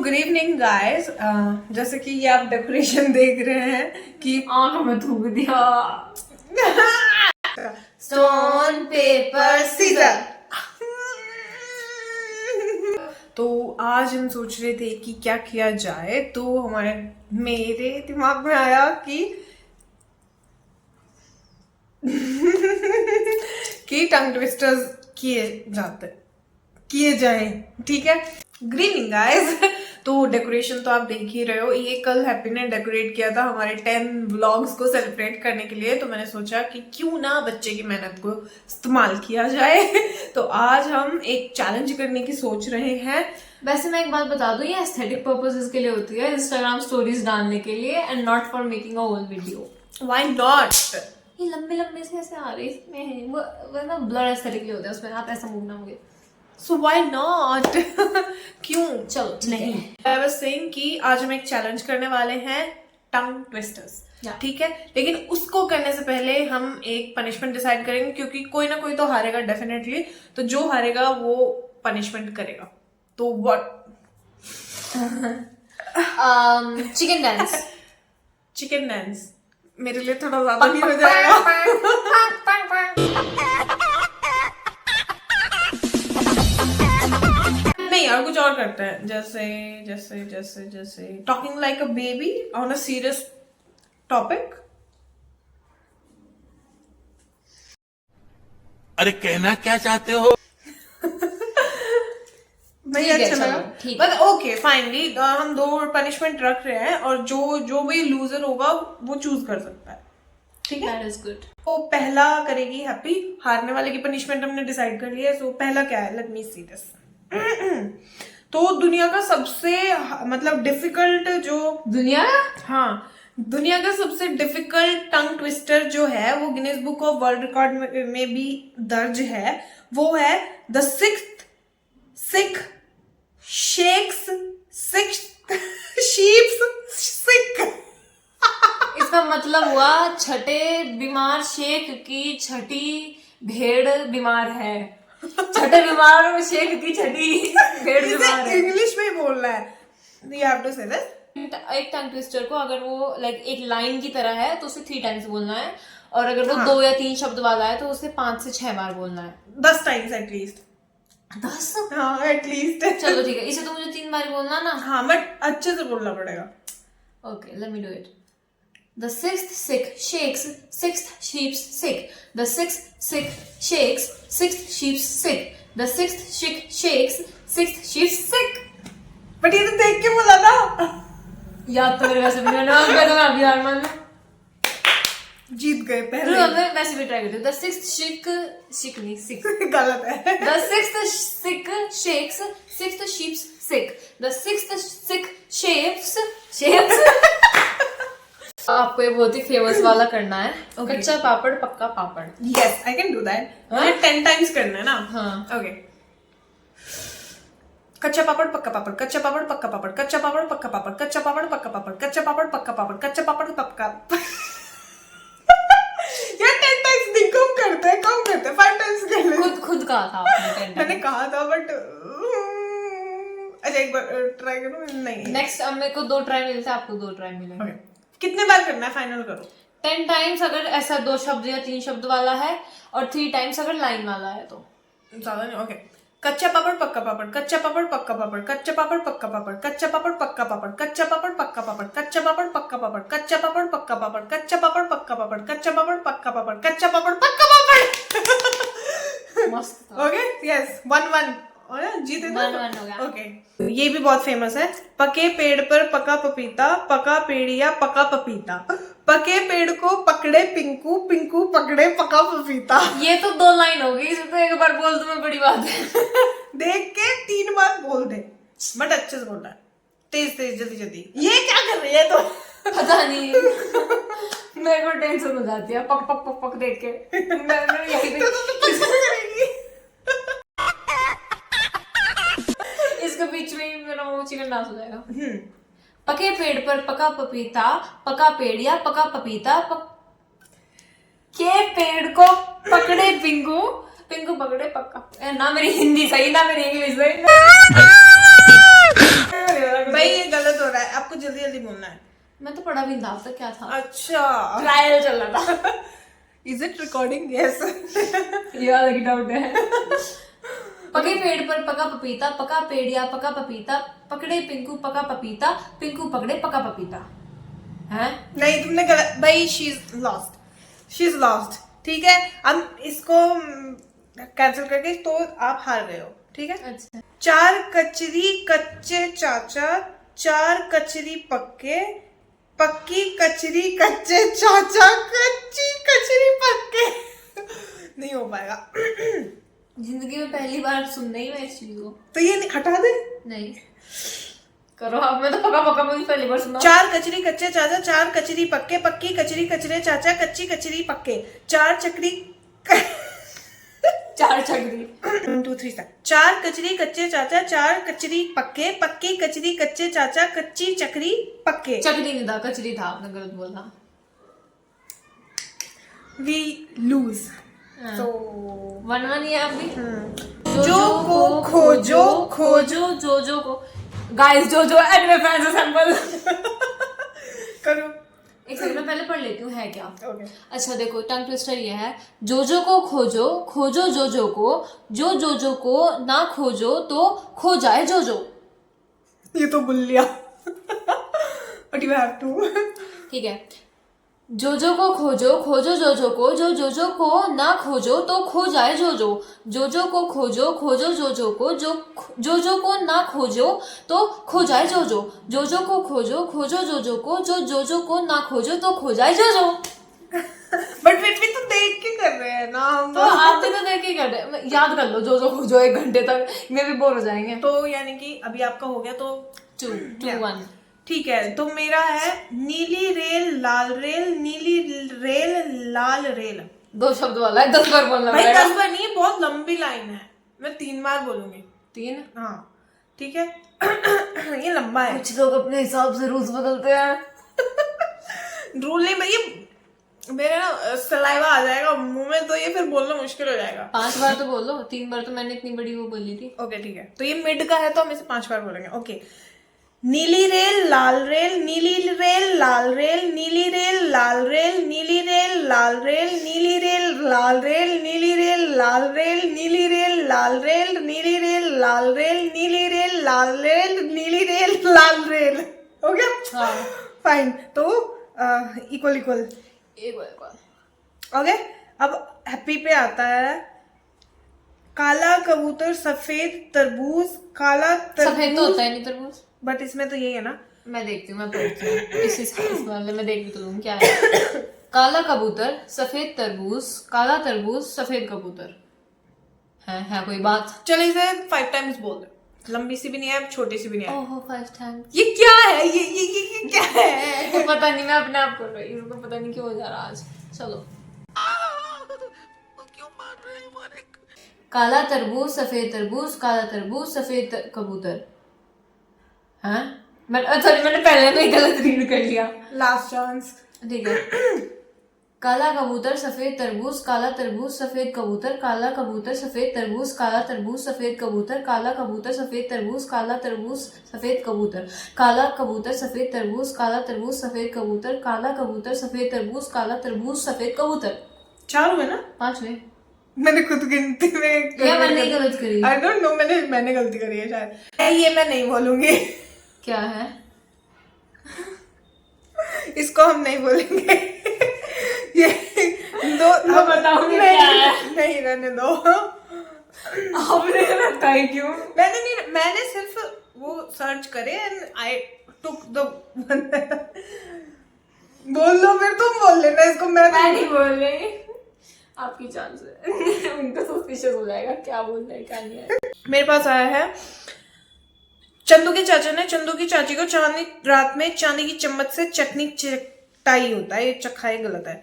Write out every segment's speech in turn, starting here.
Good evening guys. जैसे कि ये आप डेकोरेशन देख रहे हैं कि आंखों में थूक दिया। Stone paper scissor. तो आज हम सोच रहे थे कि क्या किया जाए, तो मेरे दिमाग में आया कि टंग ट्विस्टर्स किए जाए। ठीक है, गुड इवनिंग गाइस। तो डेकोरेशन तो आप देख ही रहे हो, ये कल हैप्पी ने डेकोरेट किया था हमारे 10 व्लॉग्स को सेलिब्रेट करने के लिए। तो मैंने सोचा कि क्यों ना बच्चे की मेहनत को इस्तेमाल किया जाए। तो आज हम एक चैलेंज करने की सोच रहे हैं। वैसे मैं एक बात बता दूं, ये एस्थेटिक पर्पसेस के लिए होती है, इंस्टाग्राम स्टोरीज डालने के लिए, and not for making a whole video. Why not? ये लंबे लंबे से ऐसे आ रही इसमें वो ना ब्लर एस्थेटिक लिए होता है, उसमें आप ऐसा मूव ना होगे। So why not? क्यों? चलो नहीं, आई वाज सेइंग कि आज हम एक चैलेंज करने वाले हैं, टंग ट्विस्टर्स। ठीक है, लेकिन उसको करने से पहले हम एक पनिशमेंट डिसाइड करेंगे, क्योंकि कोई ना कोई तो हारेगा डेफिनेटली। तो जो हारेगा वो पनिशमेंट करेगा। तो what? Chicken dance. Chicken dance मेरे लिए थोड़ा ज्यादा नहीं हो जाएगा? नहीं यार, कुछ और करते हैं। जैसे जैसे जैसे जैसे talking like a baby on a serious topic. अरे कहना क्या चाहते हो? नहीं, अच्छा लगा। बट ओके फाइनली हम 2 पनिशमेंट रख रहे हैं, और जो भी लूजर होगा वो चूज कर सकता है। ठीक है, दैट इज गुड। तो पहला करेगी हैप्पी। हारने वाले की पनिशमेंट हमने डिसाइड कर लिया है। सो पहला क्या है, लेट मी सी दिस। तो दुनिया का सबसे मतलब डिफिकल्ट दुनिया का सबसे डिफिकल्ट टंग ट्विस्टर जो है वो Guinness book of world record में भी दर्ज है। वो है द सिख शेक्स शीप्स सिक। इसका मतलब हुआ छठे बीमार शेख की छठी भेड़ बीमार है। छठे बीमार और शेख की छठी भेड़ बीमार है। इंग्लिश में बोलना है। You have to say this. एक टंग ट्विस्टर को अगर वो लाइक एक लाइन की तरह है तो उसे 3 टाइम्स बोलना है, और अगर वो 2 या 3 शब्द वाला है तो उसे 5 से 6 बार बोलना है। 10 टाइम्स एटलीस्ट। 10? हाँ एटलीस्ट। चलो ठीक है, इसे तो मुझे 3 बार बोलना ना। हाँ बट अच्छे से बोलना पड़ेगा। Okay, let me do it. The 6th sick shakes, 6th sheep's sick. The 6th sick shakes, 6th sheep's sick. The 6th sick shakes, 6th sheep's sick. But ये तो देख के बोला था। याद तो मेरे वैसे भी नहीं, मैं तो अभी हार मान लूं। जीत गए पहले। मैं वैसे भी ट्राई करती हूँ। The 6th sick नहीं sick. गलत है। The 6th sick shakes, 6th sheep's sick. The 6th sick shakes. आपको ये बहुत ही फेमस वाला करना है। कच्चा पापड़ पक्का पापड़। Yes, I can do that. मुझे 10 टाइम्स करना है ना। हाँ। Okay. कच्चा पापड़ पक्का पापड़, कच्चा पापड़ पक्का पापड़, कच्चा पापड़ पक्का पापड़, कच्चा पापड़ पक्का पापड़, कच्चा पापड़ पक्का पापड़, कच्चा पापड़ पक्का। यार 10 टाइम्स नहीं, कम करते हैं 5 टाइम्स कर ले। खुद कहा था आपने 10 मैंने कहा था बट अच्छा एक बार ट्राई करूं। नहीं, नेक्स्ट अब मेरे को 2 ट्राई मिलते हैं, आपको 2 ट्राई मिलेंगे। Okay. कितने बार करना है फाइनल करो। 10 टाइम्स अगर ऐसा 2 शब्द या 3 शब्द वाला है, और 3 टाइम्स अगर लाइन वाला है तो ज्यादा नहीं। ओके, कच्चा पापड़ पक्का पापड़, कच्चा पापड़ पक्का पापड़, कच्चा पापड़ पक्का पापड़, कच्चा पापड़ पक्का पापड़, कच्चा पापड़ पक्का पापड़, कच्चा पापड़ पक्का पापड़, कच्चा पापड़ पक्का पापड़, कच्चा पापड़ पक्का पापड़, कच्चा पापड़ पक्का पापड़, कच्चा पापड़ पक्का पापड़। मस्त था। ओके, यस 1-1 जीते ना। 1-1 हो गया। ओके, ये भी बहुत फेमस है। पके पेड़ पर पका पपीता, पका पेड़िया पका पपीता, पके पेड़ को पकड़े पिंकू, पिंकू पकड़े पका पपीता। ये तो 2 लाइन हो गई, इसे तो एक बार बोल दूं मैं बड़ी बात है। देख के 3 बार बोल दे, बट अच्छे से बोलना है, तेज तेज जल्दी जल्दी। ये क्या कर रही है तो? पता नहीं, मेरे को टेंशन हो जाती है पक पक पक पक देख के। मैं यही करेगी। इसके बीच में मेरा वो चिकन डांस हो जाएगा। पके पेड़ पर पका पपीता, पका पेड़ या पका पपीता, के पेड़ को पकड़े पिंकू, पिंकू पकड़े पक्का। ना मेरी हिंदी सही, ना मेरी इंग्लिश सही। भाई मैं तो पढ़ा भी नहीं था अब तक क्या था, अच्छा, ट्रायल चल रहा था। Is it recording? यस। ये वाला की डाउट है। पके पेड़ पर पका पपीता, पका पेड़ या पका पपीता, पकड़े पिंकू पका पपीता, पिंकू पकड़े पका पपीता। हैं? नहीं, तुमने गलत भाई। She is lost. ठीक है, अब इसको कैंसिल करके तो आप हार गए हो। ठीक है। अच्छा, 4 कचरी कच्चे चाचा, 4 कचरी पक्के, पक्की कचरी कच्चे चाचा, कच्ची कचरी पक्के। नहीं हो पाएगा। जिंदगी में पहली बार सुनना ही मैं इस चीज को। तो ये हटा दे। नहीं करो आप, मैं तो पका पका में पहली बार सुना। 4 कचरी कच्चे चाचा, 4 कचरी पक्के, पक्की कचरी कचरे चाचा, कच्ची कचरी पक्के, 4 चक्री 4 चक्री। 1 2 3 4 4 कचरी कच्चे चाचा, 4 कचरी पक्के, पक्की कचरी कच्चे चाचा, कच्ची चक्री पक्के। चक्री नहीं था, कचरी था, आपने गलत बोला। We lose. हाँ। तो 1-1 ही है अभी। जो को खोजो, खोजो जो को। गाइस जो एनिमे फैंस असेंबल। करो। एक सेकंड में पहले पढ़ लेती हूँ है क्या। ओके। अच्छा देखो, टंग ट्विस्टर ये है, जोजो को खोजो, खोजो जोजो को, जो जोजो को ना खोजो तो खो जाए जोजो। ये तो भूल लिया। But you have to. ठीक है, जोजो को खोजो, खोजो जोजो को, जो जोजो को ना खोजो तो खो जाए जोजो। जोजो को खोजो, खोजो जोजो को, जो जोजो को ना खोजो तो खो जाए जोजो। जोजो को खोजो, खोजो जोजो को, जो जोजो को ना खोजो तो खो जाए जोजो। बट फिर भी तो देख के कर रहे हैं ना हम। तो आप भी तो देख के कर रहे, याद कर लो जोजो खोजो 1 घंटे तक, मैं भी बोर हो जाएंगे। तो यानी कि अभी आपका हो गया तो 2-1। ठीक है। तो मेरा है नीली रेल लाल रेल, नीली रेल लाल रेल। 2 शब्द वाला है, 10 बार बोलना भाई पड़ेगा। 10 बार नहीं, बहुत लंबी लाइन है, मैं 3 बार बोलूंगी। 3। हाँ ठीक है। ये लंबा है। कुछ लोग अपने हिसाब से रूल्स बदलते हैं। रूल नहीं भाई, मेरे ना सलाइवा आ जाएगा मुंह में, तो ये फिर बोलना मुश्किल हो जाएगा। 5 बार तो बोलो, 3 बार तो मैंने इतनी बड़ी वो बोली थी। ओके ठीक है, तो ये मिड का है तो हम इसे 5 बार बोलेंगे। ओके। नीली रेल लाल रेल, नीली रेल लाल रेल, नीली रेल लाल रेल, नीली रेल लाल रेल, नीली रेल लाल रेल, नीली रेल लाल रेल, नीली रेल लाल रेल, नीली रेल लाल रेल, नीली रेल लाल रेल, नीली रेल लाल रेल। हो गया? हाँ। फाइन। तो इक्वल इक्वल। एक बार। ओके। अब हैप्पी पे आता है। काला कबूतर सफेद तरबूज, काला सफेद तो होता है नहीं तरबूज। बट इसमें तो यही है ना। मैं देखती हूँ, मैं पढ़ती हूँ इस वाले में, देख भी तो लूँ क्या है। काला कबूतर सफेद तरबूज, काला तरबूज सफेद कबूतर। है कोई बात? चलो इसे 5 टाइम्स बोल दो। लंबी सी भी नहीं है, छोटी सी भी नहीं है। ओहो 5 टाइम्स। ये क्या है? ये क्या है? पता नहीं, मैं अपने आप कर रही हूँ, इसको पता नहीं क्यों हो जा रहा आज। चलो। काला तरबूज सफेद तरबूज, काला तरबूज सफेद कबूतर। हाँ सॉरी, मैंने पहले में ही गलत रीड कर लिया। Last chance. ठीक है। काला कबूतर सफेद तरबूज, काला तरबूज सफेद कबूतर, काला कबूतर सफेद तरबूज, काला तरबूज सफेद कबूतर, काला कबूतर सफेद तरबूज, काला तरबूज सफेद कबूतर, काला कबूतर सफेद तरबूज, काला तरबूज सफेद कबूतर, काला कबूतर सफेद तरबूज, काला तरबूज सफेद कबूतर। 4 हुए ना? 5 हुए। मैंने खुद गिनती में या मैंने गलत करी? आई डोंट नो, मैंने गलती करी है शायद। ये मैं नहीं बोलूंगी। क्या है? इसको हम नहीं बोलेंगे। ये दो मैं बताऊंगी क्या है। नहीं रहने दो। आपने बताई क्यों? मैंने सिर्फ वो सर्च करे एंड आई टुक द बोल लो, फिर तुम बोल लेना इसको। मैं नहीं बोल रही, आपकी चांस है। उनका सस्पिशियस हो जाएगा क्या बोल रहे क्या नहीं है। मेरे पास आया है। चंदू के चाचा ने चंदू की चाची को चांदी रात में चांदी की चम्मच से चटनी चटाई। होता है ये चखाई, गलत है।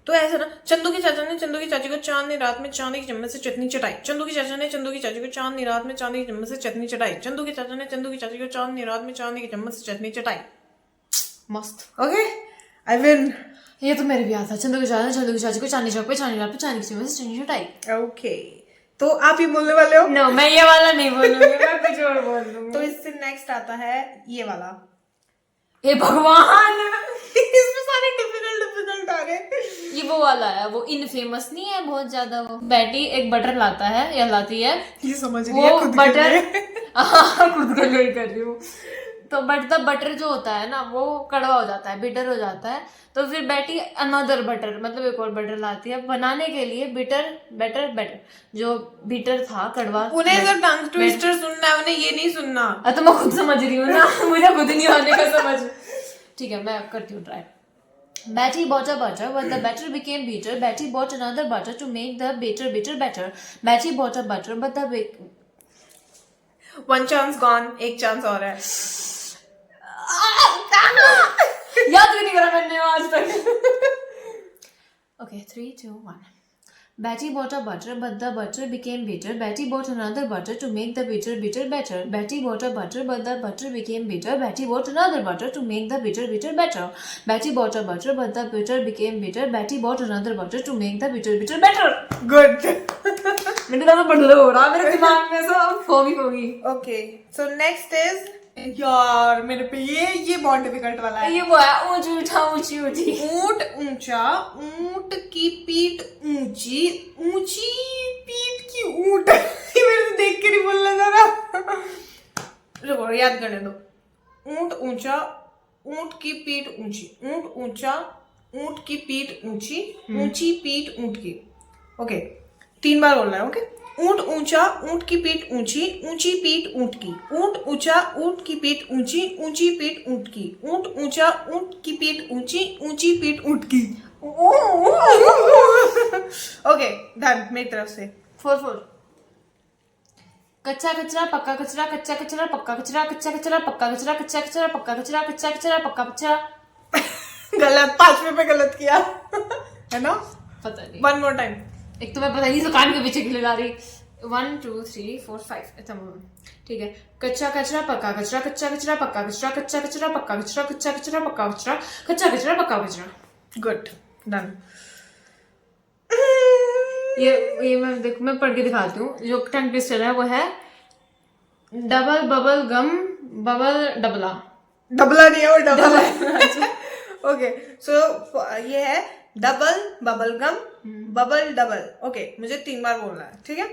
तो ऐसा ना, चंदू के चाचा ने चंदू की चाची को चांदनी रात में चांदी की चम्मच से चटनी चटाई। चंदू की चाचा ने चंदू की चाची को चांदनी रात में चांदी की चम्मच से चटनी चटाई। चंदू के चाचा ने चंदू की चाची को चांदनी रात में चांदी की चम्मच से चटनी चटाई। मस्त। Okay, I win. ये तो मेरे भी आता। चंदू के चाचा ने चंदू की चाची को चांदी चौक पे चांदी रात पे चांदी की चम्मच से चटनी चटाई। ओके, तो आप ही बोलने वाले हो? नो, मैं ये वाला नहीं बोलूंगी, मैं कुछ और बोल दूंगी। तो इससे नेक्स्ट आता है ये वाला। हे भगवान। इसमें सारे डिफिकल्ट आ रहे। ये वो वाला है, वो इनफेमस नहीं है बहुत ज्यादा। वो बैटी एक बटर लाता है या लाती है, ये समझ रही है वो खुद बटर के लिए। खुद के लिए कर रही हूँ। तो बट द बटर जो होता है ना वो कड़वा हो जाता है, बिटर हो जाता है। तो फिर बैटी अनदर बटर मतलब एक और बटर लाती है बनाने के लिए बेटर जो बीटर था कड़वा। उन्हें जब टंग ट्विस्टर सुनना है, उन्हें ये नहीं सुनना। तो मैं खुद समझ रही हूँ ना, मुझे खुद नहीं आने का समझ। ठीक है मैं करती हूँ try. Betty bought a butter, but the batter became bitter. Betty bought another butter to make the bitter better. Betty bought a butter, but the one chance gone, एक चांस और है। याद भी नहीं करा मैंने आज तक। Okay, 3, 2, 1. Betty bought a butter, but the butter became bitter. Betty bought another butter to make the bitter better. Betty bought a butter, but the butter became bitter. Betty bought another butter to make the bitter better. Betty bought a butter, but the butter became bitter. Betty bought another butter to make the bitter better. Good. मेरे तो बदल हो रहा मेरे दिमाग में सब होगी। ओके, सो नेक्स्ट इज, यार मेरे पे ये बहुत डिफिकल्ट वाला है। ये वो है ऊंची ऊंची। ऊंट ऊंचा, ऊंट की पीठ ऊंची, ऊंची पीठ की ऊंट। ये मेरे से देख के नहीं बोलना जा रहा। रुको याद करने दो। ऊंट ऊंचा, ऊंट की पीठ ऊंची, ऊंट ऊंचा, ऊंट की पीठ ऊंची, ऊंची पीठ ऊंट की। ओके 3 बार बोलना है। ओके, ऊंट ऊंचा, ऊंट की पीठ ऊंची, ऊंची पीठ ऊंट की। ऊंट ऊंचा, ऊंट की पीठ ऊंची, ऊंची पीठ ऊंट की। ऊंट ऊंचा, ऊंट की पीठ ऊंची, ऊंची पीठ ऊंट की। ओके डन मेरी तरफ से। 4 कच्चा कचरा पक्का कचरा, कच्चा कचरा पक्का कचरा, कच्चा कचरा पक्का कचरा, कच्चा कचरा पक्का कचरा, कच्चा कचरा पक्का कचरा। गलत, 5वें पे गलत किया है ना। पता नहीं। 1 मोर टाइम। एक तो मैं पता नहीं दुकान के पीछे क्यों लगा रही। 1 2 3 4 5 ठीक है। कच्चा कचरा पक्का कचरा, कच्चा कचरा पक्का कचरा, कच्चा कचरा पक्का कचरा, कच्चा कचरा पक्का कचरा, कच्चा कचरा पक्का कचरा। Good done. ये मैं पढ़ के दिखाती हूँ। जो टंग ट्विस्टर है वो है डबल बबल गम बबल डबला। डबला नहीं है वो, डबल है। ओके सो ये है double bubble gum bubble double. Okay मुझे 3 बार बोलना है, ठीक है।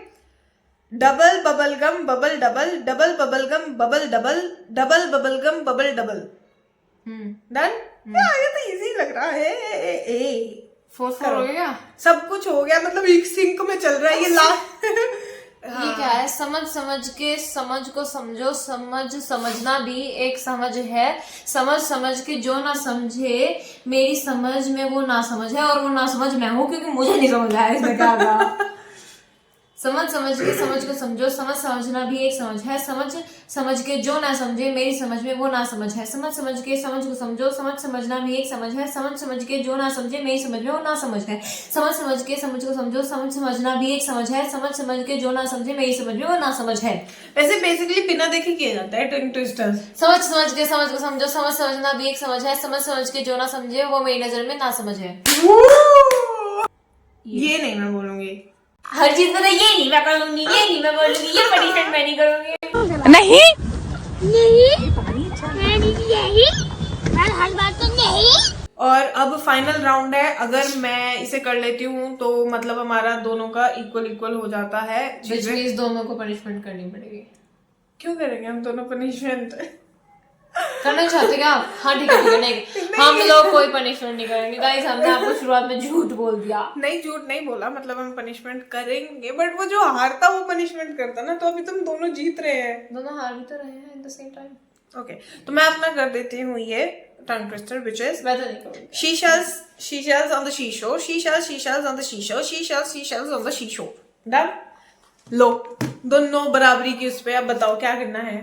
Double bubble gum bubble double, double bubble gum bubble double, double bubble gum bubble double. Done. ये तो इजी लग रहा है। 4 हो गया। सब कुछ हो गया, मतलब एक सिंक में चल रहा है ये लास्ट। ये क्या है? समझ के समझ को समझो, समझना भी एक समझ है। समझ के जो ना समझे मेरी समझ में वो ना समझ है, और वो ना समझ मैं हूँ क्योंकि मुझे नहीं समझ आया इसमें क्या था। समझ के समझ को समझो, समझना भी एक समझ है। समझ के जो ना समझे मेरी समझ में वो ना समझ है। समझ के समझ को समझो, समझना भी एक समझ है। समझ के जो ना समझे मेरी समझ में वो ना समझ है। समझ के समझ को समझो, समझना भी एक समझ है। समझ के जो ना समझे मेरी समझ में वो ना समझ है। वैसे बेसिकली बिना देखे किया जाता है टंग ट्विस्टर। समझ के समझ को समझो, समझना भी एक समझ है। समझ के जो ना समझे वो मेरी नजर में ना समझ है। ये नहीं मैं बोलूंगी। हर चीज में तो ये नहीं मैं कर लूंगी, ये नहीं मैं बोलूंगी, ये पनिशमेंट मैं नहीं करूंगी। और अब फाइनल राउंड है। अगर मैं इसे कर लेती हूँ तो मतलब हमारा दोनों का इक्वल हो जाता है। Which means दोनों को पनिशमेंट करनी पड़ेगी। क्यों करेंगे हम दोनों पनिशमेंट? करना चाहते क्या आप? हाँ ठीक है नहीं हम लोग कोई पनिशमेंट नहीं करेंगे गाइस। हमने आपको शुरुआत में झूठ बोल दिया। नहीं झूठ नहीं बोला, मतलब हम पनिशमेंट करेंगे, बट वो जो हारता वो पनिशमेंट करता ना। तो अभी तुम दोनों जीत रहे हैं। दोनों हार भी तो रहे हैं in the same time. Okay तो मैं अपना कर देती हूँ ये टंग ट्विस्टर, which is मैं तो नहीं करूंगी। seashells on the seashore, seashells on the seashore, seashells on the seashore. Done. लो दोनों बराबरी की उस पे। अब बताओ क्या करना है।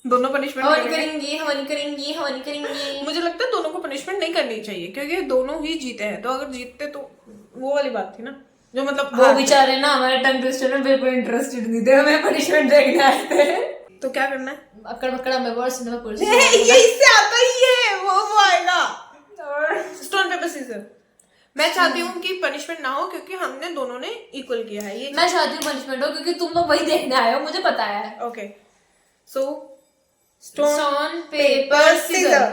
दोनों पनिशमेंट करेंगी। मुझे लगता है दोनों को पनिशमेंट नहीं करनी चाहिए क्योंकि दोनों ही जीते हैं। तो अगर जीतते तो वो वाली बात थी ना, जो मतलब वो बेचारे ना हमारे टंग ट्विस्टर में बिल्कुल इंटरेस्टेड नहीं थे, हमें पनिशमेंट देखने आए थे। तो क्या करना है? अक्कड़ बक्कड़ा में वर्ड सिनेमा पुलिस ये इससे आता ही है, वो आएगा। Stone paper scissor. मैं चाहती हूँ कि पनिशमेंट ना हो क्योंकि हमने दोनों ने इक्वल किया है। ये मैं चाहती हूँ पनिशमेंट हो क्योंकि तुम लोग वही देखने आए हो, मुझे पता है। Okay so stone paper scissor.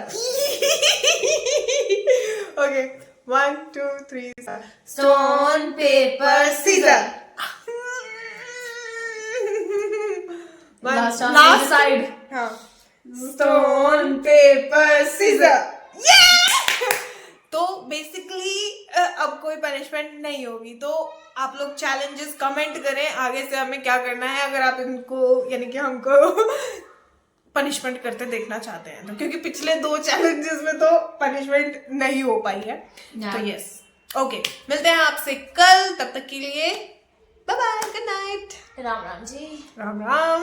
Okay 1 2 3 stone paper scissor last side हाँ स्टोन पेपर सीजर तो बेसिकली अब कोई पनिशमेंट नहीं होगी, तो आप लोग चैलेंजेस कमेंट करें आगे से हमें क्या करना है, अगर आप इनको यानी कि हमको पनिशमेंट करते देखना चाहते हैं तो, क्योंकि पिछले 2 चैलेंजेस में तो पनिशमेंट नहीं हो पाई है। तो यस ओके, मिलते हैं आपसे कल, तब तक के लिए bye bye, good night, Ram Ram ji. Ram Ram.